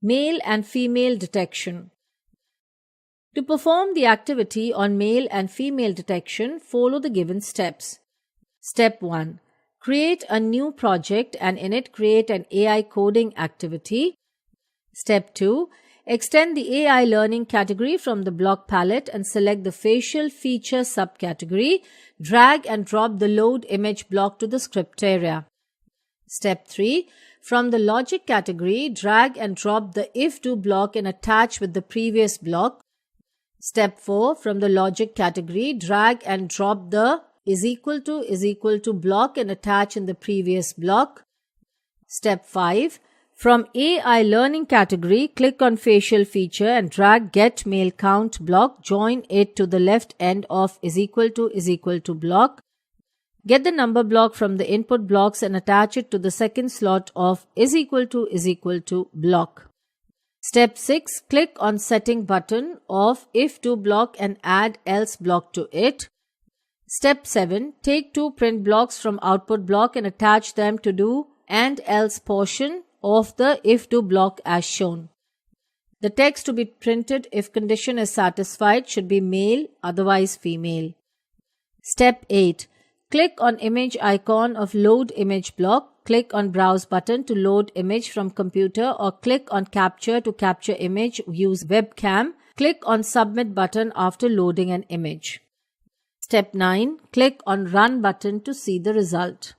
Male and female detection. To perform the activity on male and female detection, follow the given steps. Step 1. Create a new project and in it create an AI coding activity. Step 2. Extend the AI learning category from the block palette and select the facial feature subcategory. Drag and drop the load image block to the script area. Step 3. From the logic category, drag and drop the if-do block and attach with the previous block. Step 4. From the logic category, drag and drop the is equal to block and attach in the previous block. Step 5. From AI learning category, click on facial feature and drag get male count block, join it to the left end of is equal to block. Get the number block from the input blocks and attach it to the second slot of is equal to block. Step 6. Click on setting button of if-do block and add else block to it. Step 7. Take two print blocks from output block and attach them to do and else portion of the if-do block as shown. The text to be printed if condition is satisfied should be male, otherwise female. Step 8. Click on image icon of load image block. Click on browse button to load image from computer or click on capture to capture image, use webcam. Click on submit button after loading an image. Step 9. Click on run button to see the result.